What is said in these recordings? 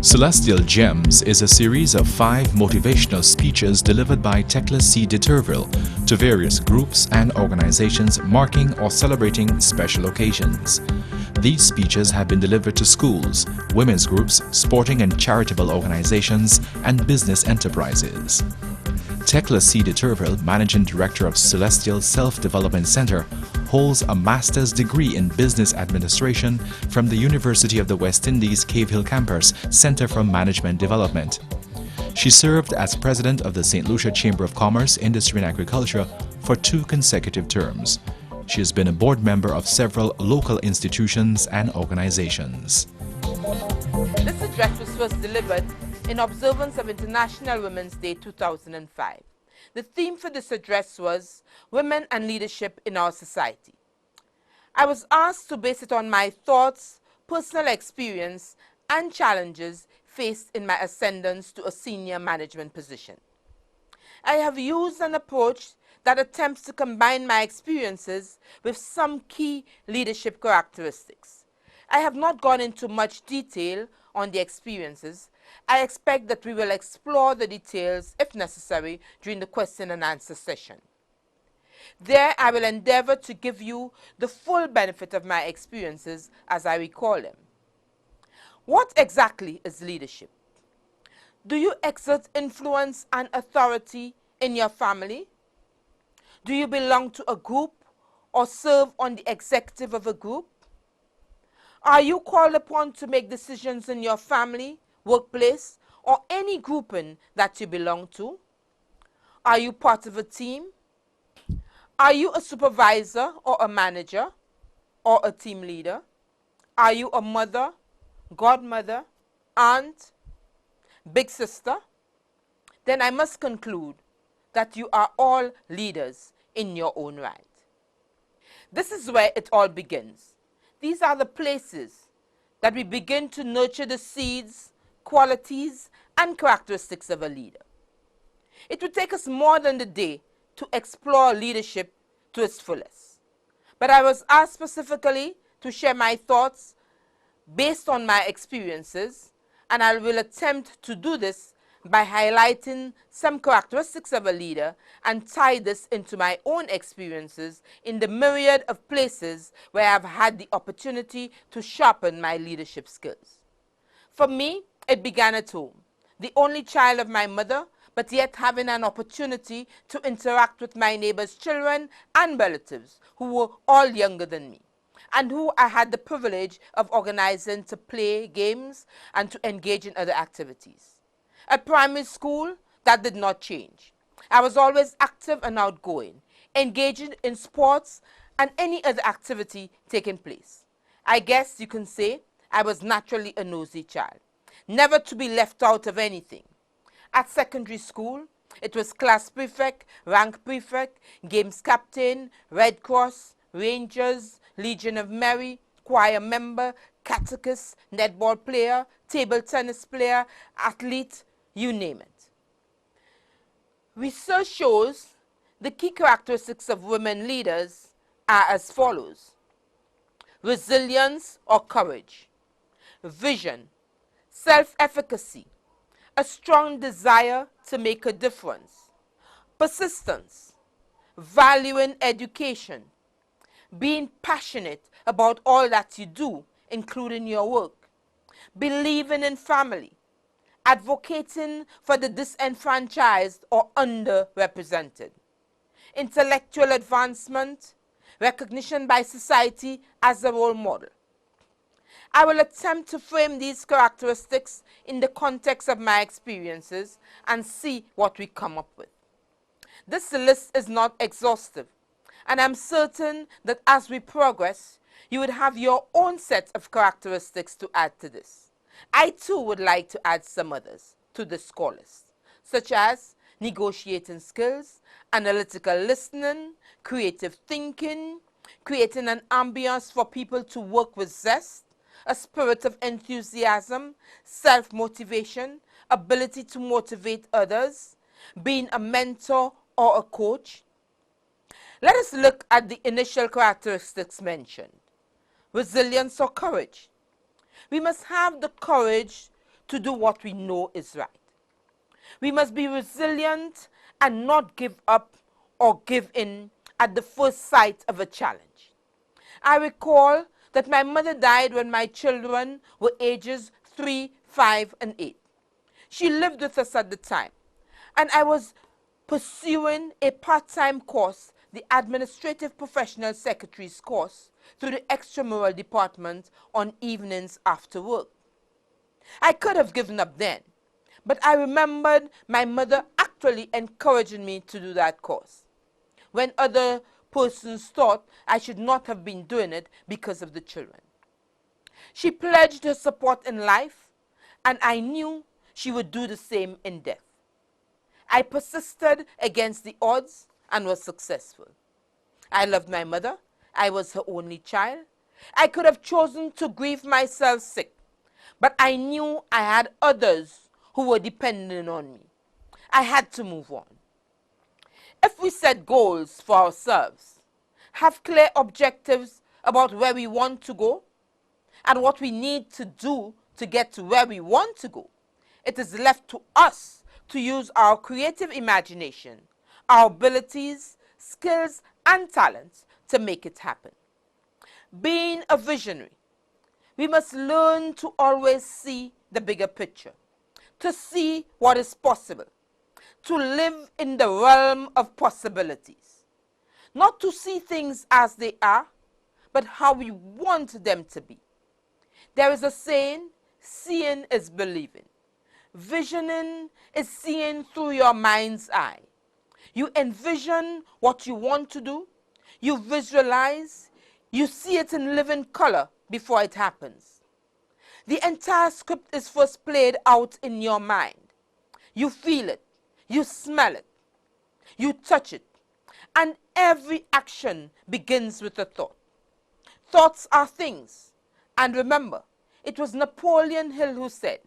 Celestial Gems is a series of 5 motivational speeches delivered by Thecla C. Deterville to various groups and organizations marking or celebrating special occasions. These speeches have been delivered to schools, women's groups, sporting and charitable organizations, and business enterprises. Thecla C. Deterville, Managing Director of Celestial Self-Development Center, holds a master's degree in business administration from the University of the West Indies Cave Hill Campus Center for Management Development. She served as president of the St. Lucia Chamber of Commerce, Industry and Agriculture for 2 consecutive terms. She has been a board member of several local institutions and organizations. This address was first delivered in observance of International Women's Day 2005. The theme for this address was Women and Leadership in Our Society. I was asked to base it on my thoughts, personal experience, and challenges faced in my ascendance to a senior management position. I have used an approach that attempts to combine my experiences with some key leadership characteristics. I have not gone into much detail on the experiences. I expect that we will explore the details, if necessary, during the question and answer session. There, I will endeavor to give you the full benefit of my experiences as I recall them. What exactly is leadership? Do you exert influence and authority in your family? Do you belong to a group or serve on the executive of a group? Are you called upon to make decisions in your family, workplace, or any grouping that you belong to? Are you part of a team? Are you a supervisor or a manager or a team leader? Are you a mother, godmother, aunt, big sister? Then I must conclude that you are all leaders in your own right. This is where it all begins. These are the places that we begin to nurture the seeds, qualities, and characteristics of a leader. It would take us more than a day to explore leadership to its fullest. But I was asked specifically to share my thoughts based on my experiences, and I will attempt to do this by highlighting some characteristics of a leader and tie this into my own experiences in the myriad of places where I have had the opportunity to sharpen my leadership skills. For me, it began at home, the only child of my mother, but yet having an opportunity to interact with my neighbors' children and relatives who were all younger than me, and who I had the privilege of organizing to play games and to engage in other activities. At primary school, that did not change. I was always active and outgoing, engaging in sports and any other activity taking place. I guess you can say I was naturally a nosy child, never to be left out of anything. At secondary school, it was class prefect, rank prefect, games captain, Red Cross, Rangers, Legion of Mary, choir member, catechist, netball player, table tennis player, athlete, you name it. Research shows the key characteristics of women leaders are as follows: resilience or courage, vision, self-efficacy, a strong desire to make a difference, persistence, valuing education, being passionate about all that you do, including your work, believing in family, advocating for the disenfranchised or underrepresented, intellectual advancement, recognition by society as a role model. I will attempt to frame these characteristics in the context of my experiences and see what we come up with. This list is not exhaustive, and I'm certain that as we progress, you would have your own set of characteristics to add to this. I too would like to add some others to this score list, such as negotiating skills, analytical listening, creative thinking, creating an ambience for people to work with zest, a spirit of enthusiasm, self-motivation, ability to motivate others, being a mentor or a coach. Let us look at the initial characteristics mentioned. Resilience or courage. We must have the courage to do what we know is right. We must be resilient and not give up or give in at the first sight of a challenge. I recall that my mother died when my children were ages 3, 5, and 8. She lived with us at the time, and I was pursuing a part-time course, the Administrative Professional Secretary's course, through the extramural department on evenings after work. I could have given up then, but I remembered my mother actually encouraging me to do that course, when other persons thought I should not have been doing it because of the children. She pledged her support in life, and I knew she would do the same in death. I persisted against the odds and was successful. I loved my mother. I was her only child. I could have chosen to grieve myself sick, but I knew I had others who were depending on me. I had to move on. If we set goals for ourselves, have clear objectives about where we want to go and what we need to do to get to where we want to go, it is left to us to use our creative imagination, our abilities, skills, and talents to make it happen. Being a visionary, we must learn to always see the bigger picture, to see what is possible, to live in the realm of possibilities, not to see things as they are, but how we want them to be. There is a saying, seeing is believing. Visioning is seeing through your mind's eye. You envision what you want to do, you visualize, you see it in living color before it happens. The entire script is first played out in your mind. You feel it, you smell it, you touch it, and every action begins with a thought. Thoughts are things, and remember, it was Napoleon Hill who said,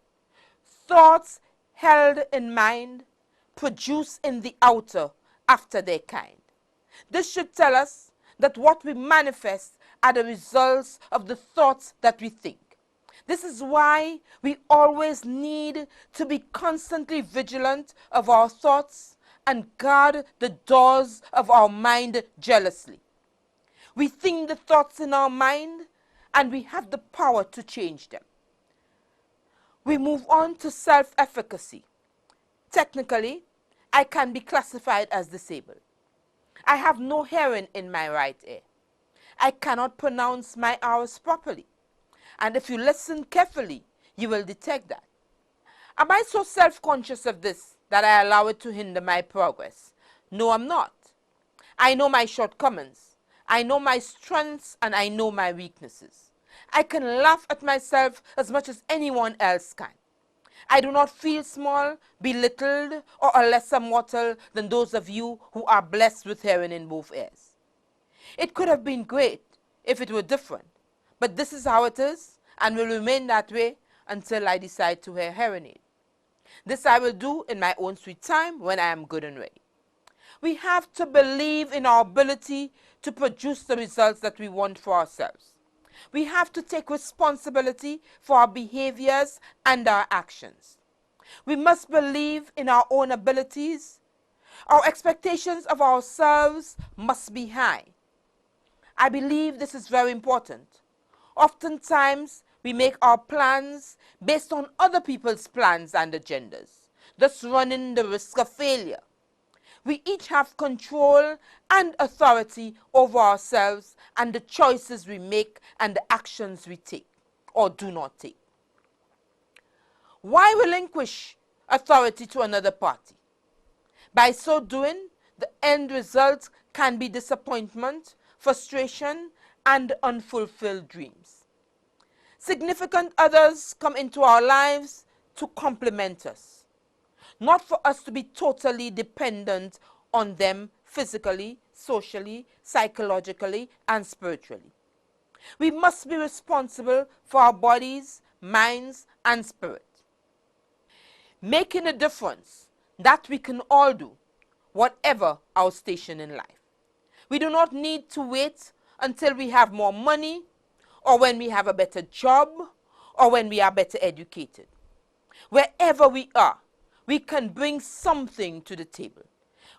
thoughts held in mind produce in the outer after their kind. This should tell us that what we manifest are the results of the thoughts that we think. This is why we always need to be constantly vigilant of our thoughts and guard the doors of our mind jealously. We think the thoughts in our mind and we have the power to change them. We move on to self-efficacy. Technically, I can be classified as disabled. I have no hearing in my right ear. I cannot pronounce my R's properly. And if you listen carefully, you will detect that. Am I so self-conscious of this that I allow it to hinder my progress? No, I'm not. I know my shortcomings. I know my strengths and I know my weaknesses. I can laugh at myself as much as anyone else can. I do not feel small, belittled, or a lesser mortal than those of you who are blessed with hearing in both ears. It could have been great if it were different, but this is how it is and will remain that way until I decide to wear hearing aid. This I will do in my own sweet time when I am good and ready. We have to believe in our ability to produce the results that we want for ourselves. We have to take responsibility for our behaviors and our actions. We must believe in our own abilities. Our expectations of ourselves must be high. I believe this is very important. Oftentimes, we make our plans based on other people's plans and agendas, thus running the risk of failure. We each have control and authority over ourselves and the choices we make and the actions we take or do not take. Why relinquish authority to another party? By so doing, the end result can be disappointment, frustration, and unfulfilled dreams. Significant others come into our lives to complement us, not for us to be totally dependent on them physically, socially, psychologically, and spiritually. We must be responsible for our bodies, minds, and spirit. Making a difference, that we can all do, whatever our station in life. We do not need to wait until we have more money, or when we have a better job, or when we are better educated. Wherever we are, we can bring something to the table.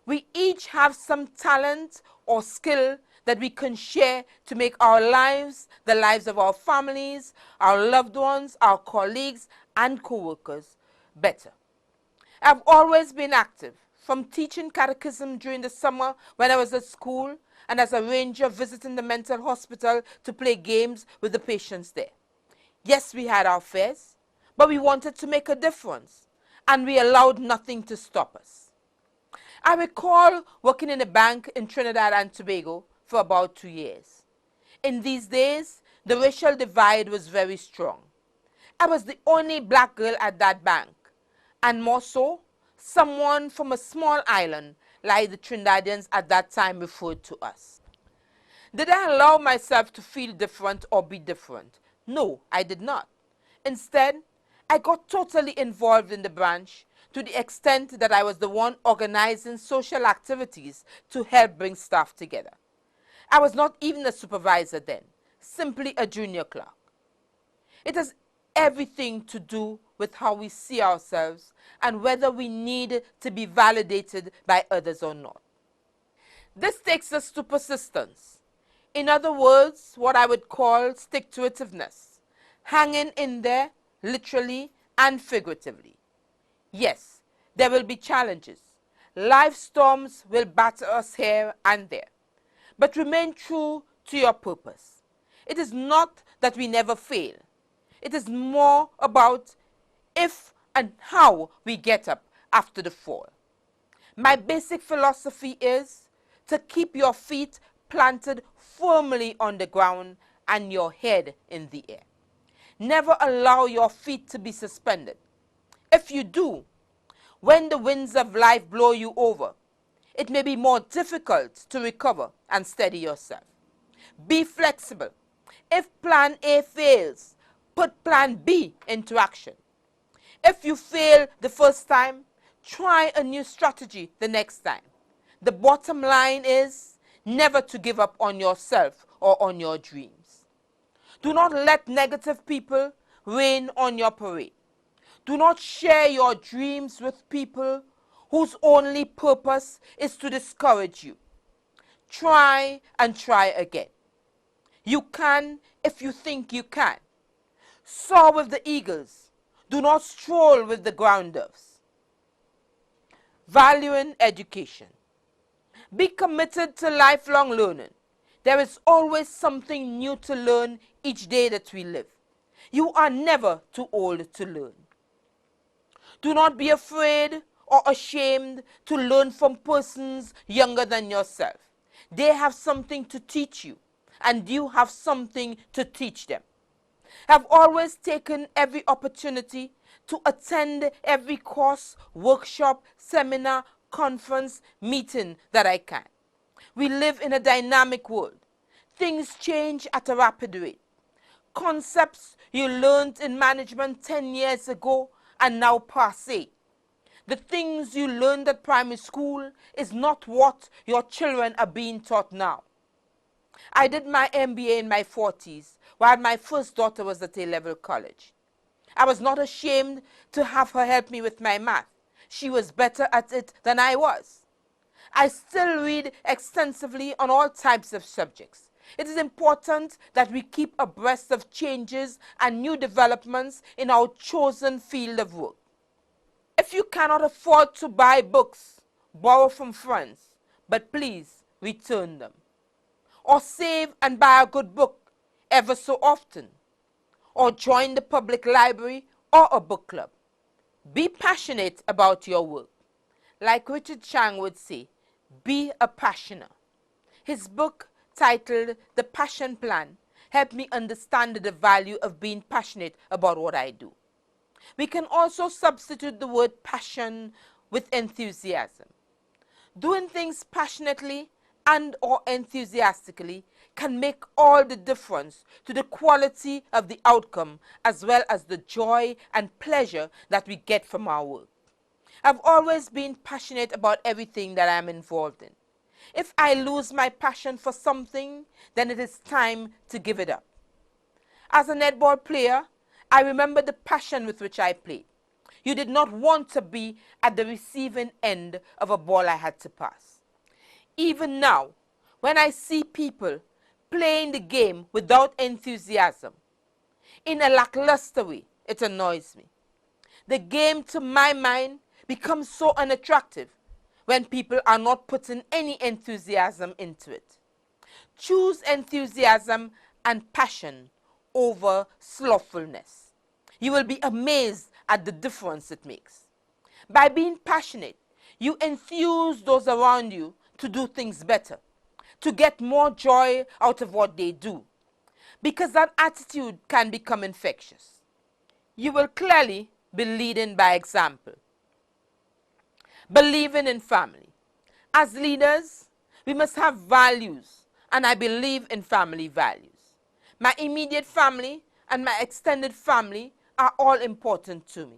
We each have some talent or skill that we can share to make our lives, the lives of our families, our loved ones, our colleagues, and co-workers better. I've always been active, from teaching catechism during the summer when I was at school and as a ranger visiting the mental hospital to play games with the patients there. Yes, we had our fears, but we wanted to make a difference, and we allowed nothing to stop us. I recall working in a bank in Trinidad and Tobago for about 2 years. In these days, the racial divide was very strong. I was the only black girl at that bank, and more so, someone from a small island like the Trinidadians at that time referred to us. Did I allow myself to feel different or be different? No, I did not. Instead, I got totally involved in the branch to the extent that I was the one organizing social activities to help bring staff together. I was not even a supervisor then, simply a junior clerk. It has everything to do with how we see ourselves and whether we need to be validated by others or not. This takes us to persistence. In other words, what I would call stick-to-itiveness, hanging in there literally and figuratively. Yes, there will be challenges. Life storms will batter us here and there. But remain true to your purpose. It is not that we never fail. It is more about if and how we get up after the fall. My basic philosophy is to keep your feet planted firmly on the ground and your head in the air. Never allow your feet to be suspended. If you do, when the winds of life blow you over, it may be more difficult to recover and steady yourself. Be flexible. If plan A fails, put plan B into action. If you fail the first time, try a new strategy the next time. The bottom line is never to give up on yourself or on your dreams. Do not let negative people rain on your parade. Do not share your dreams with people whose only purpose is to discourage you. Try and try again. You can if you think you can. Soar with the eagles. Do not stroll with the ground doves. Valuing education. Be committed to lifelong learning. There is always something new to learn each day that we live. You are never too old to learn. Do not be afraid or ashamed to learn from persons younger than yourself. They have something to teach you, and you have something to teach them. I've always taken every opportunity to attend every course, workshop, seminar, conference, meeting that I can. We live in a dynamic world. Things change at a rapid rate. Concepts you learned in management 10 years ago are now passé. The things you learned at primary school is not what your children are being taught now. I did my MBA in my 40s, while my first daughter was at A-level college. I was not ashamed to have her help me with my math. She was better at it than I was. I still read extensively on all types of subjects. It is important that we keep abreast of changes and new developments in our chosen field of work. If you cannot afford to buy books, borrow from friends, but please return them. Or save and buy a good book ever so often. Or join the public library or a book club. Be passionate about your work. Like Richard Chang would say, be a passioner. His book, titled The Passion Plan, helped me understand the value of being passionate about what I do. We can also substitute the word passion with enthusiasm. Doing things passionately and or enthusiastically can make all the difference to the quality of the outcome as well as the joy and pleasure that we get from our work. I've always been passionate about everything that I'm involved in. If I lose my passion for something, then it is time to give it up. As a netball player, I remember the passion with which I played. You did not want to be at the receiving end of a ball I had to pass. Even now, when I see people playing the game without enthusiasm, in a lackluster way, it annoys me. The game, to my mind, becomes so unattractive when people are not putting any enthusiasm into it. Choose enthusiasm and passion over slothfulness. You will be amazed at the difference it makes. By being passionate, you enthuse those around you to do things better, to get more joy out of what they do, because that attitude can become infectious. You will clearly be leading by example. Believing in family. As leaders, we must have values, and I believe in family values. My immediate family and my extended family are all important to me.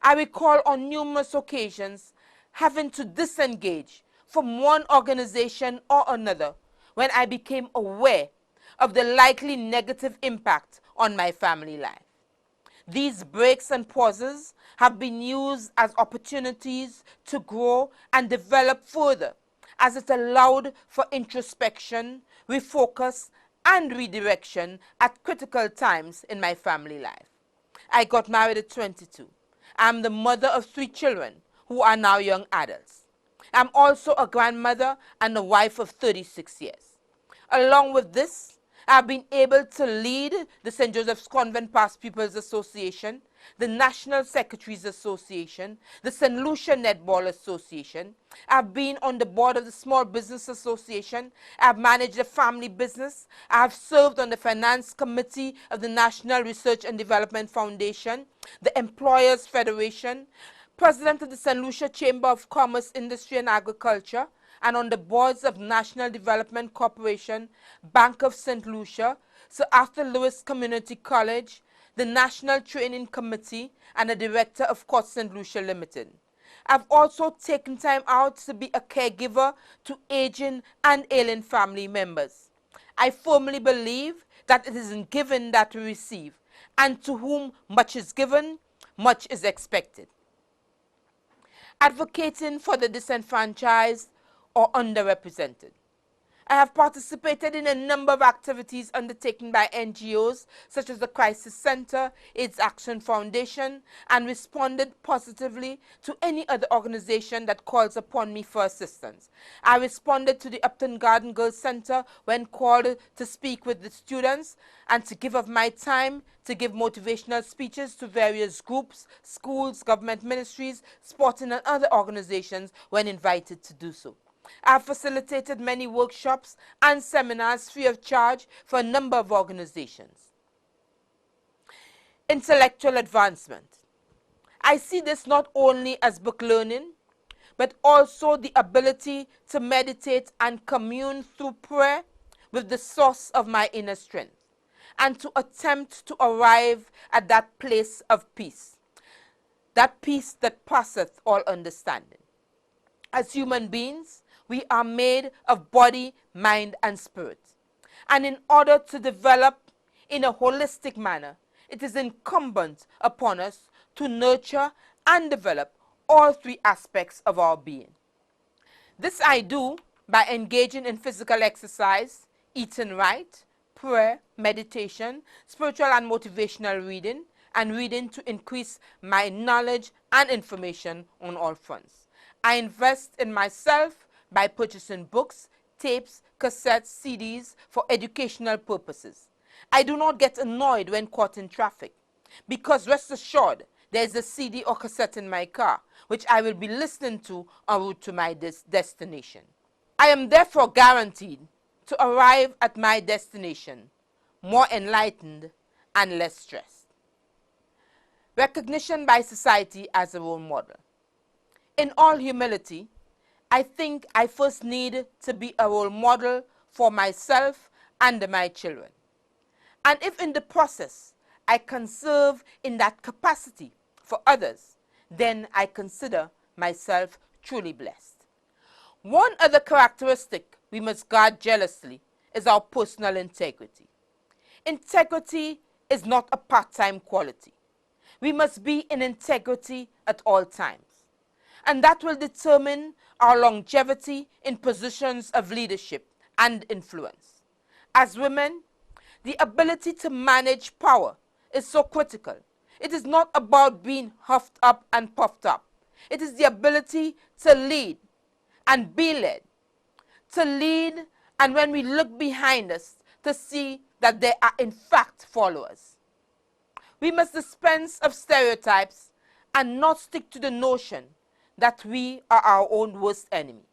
I recall on numerous occasions having to disengage from one organization or another when I became aware of the likely negative impact on my family life. These breaks and pauses have been used as opportunities to grow and develop further, as it allowed for introspection, refocus, and redirection at critical times in my family life. I got married at 22. I'm the mother of 3 children who are now young adults. I'm also a grandmother and a wife of 36 years. Along with this, I've been able to lead the St. Joseph's Convent Past Pupils Association, the National Secretaries Association, the St. Lucia Netball Association. I've been on the board of the Small Business Association. I've managed a family business. I've served on the Finance Committee of the National Research and Development Foundation, the Employers Federation, President of the St. Lucia Chamber of Commerce, Industry and Agriculture, and on the boards of National Development Corporation, Bank of St. Lucia, Sir Arthur Lewis Community College, the National Training Committee, and a director of Court St. Lucia Limited. I've also taken time out to be a caregiver to aging and ailing family members. I firmly believe that it is in giving that we receive, and to whom much is given, much is expected. Advocating for the disenfranchised or underrepresented. I have participated in a number of activities undertaken by NGOs such as the Crisis Center, AIDS Action Foundation, and responded positively to any other organization that calls upon me for assistance. I responded to the Upton Garden Girls Center when called to speak with the students and to give of my time to give motivational speeches to various groups, schools, government ministries, sporting and other organizations when invited to do so. I have facilitated many workshops and seminars free of charge for a number of organizations. Intellectual advancement. I see this not only as book learning, but also the ability to meditate and commune through prayer with the source of my inner strength, and to attempt to arrive at that place of peace, that peace that passeth all understanding. As human beings, we are made of body, mind, and spirit. And in order to develop in a holistic manner, it is incumbent upon us to nurture and develop all 3 aspects of our being. This I do by engaging in physical exercise, eating right, prayer, meditation, spiritual and motivational reading, and reading to increase my knowledge and information on all fronts. I invest in myself by purchasing books, tapes, cassettes, CDs for educational purposes. I do not get annoyed when caught in traffic, because rest assured there is a CD or cassette in my car which I will be listening to en route to my destination. I am therefore guaranteed to arrive at my destination more enlightened and less stressed. Recognition by society as a role model. In all humility, I think I first need to be a role model for myself and my children. And if in the process I can serve in that capacity for others, then I consider myself truly blessed. One other characteristic we must guard jealously is our personal integrity. Integrity is not a part-time quality. We must be in integrity at all times. And that will determine our longevity in positions of leadership and influence. As women, the ability to manage power is so critical. It is not about being huffed up and puffed up. It is the ability to lead and be led. To lead, and when we look behind us, to see that there are in fact followers. We must dispense of stereotypes and not stick to the notion that we are our own worst enemy,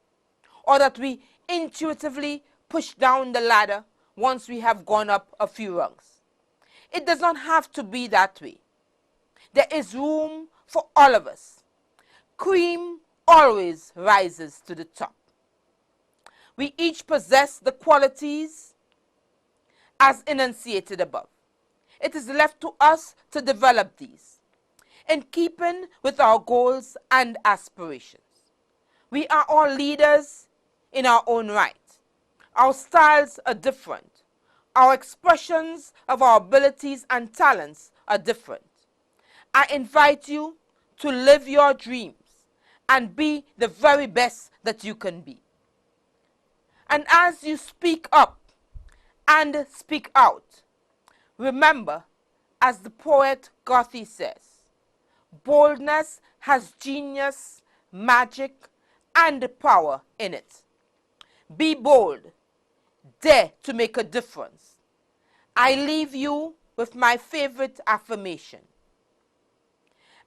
or that we intuitively push down the ladder once we have gone up a few rungs. It does not have to be that way. There is room for all of us. Cream always rises to the top. We each possess the qualities as enunciated above. It is left to us to develop these, in keeping with our goals and aspirations. We are all leaders in our own right. Our styles are different. Our expressions of our abilities and talents are different. I invite you to live your dreams and be the very best that you can be. And as you speak up and speak out, remember, as the poet Goethe says, boldness has genius, magic, and power in it. Be bold. Dare to make a difference. I leave you with my favorite affirmation.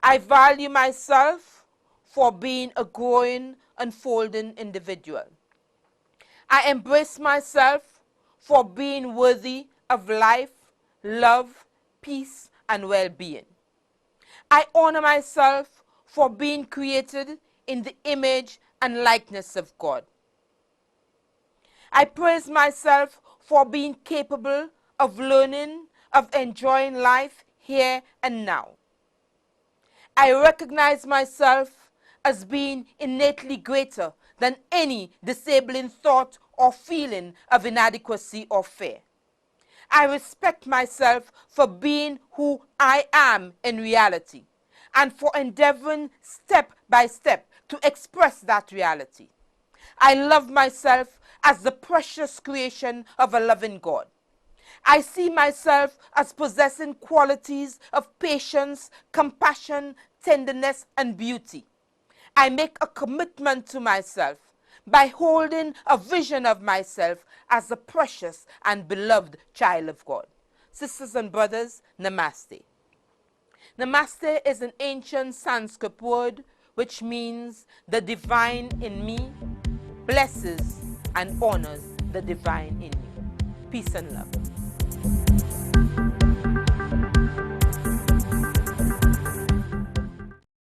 I value myself for being a growing, unfolding individual. I embrace myself for being worthy of life, love, peace, and well-being. I honor myself for being created in the image and likeness of God. I praise myself for being capable of learning, of enjoying life here and now. I recognize myself as being innately greater than any disabling thought or feeling of inadequacy or fear. I respect myself for being who I am in reality and for endeavoring step by step to express that reality. I love myself as the precious creation of a loving God. I see myself as possessing qualities of patience, compassion, tenderness, and beauty. I make a commitment to myself by holding a vision of myself as a precious and beloved child of God. Sisters and brothers, Namaste. Namaste is an ancient Sanskrit word which means the divine in me blesses and honors the divine in you. Peace and love.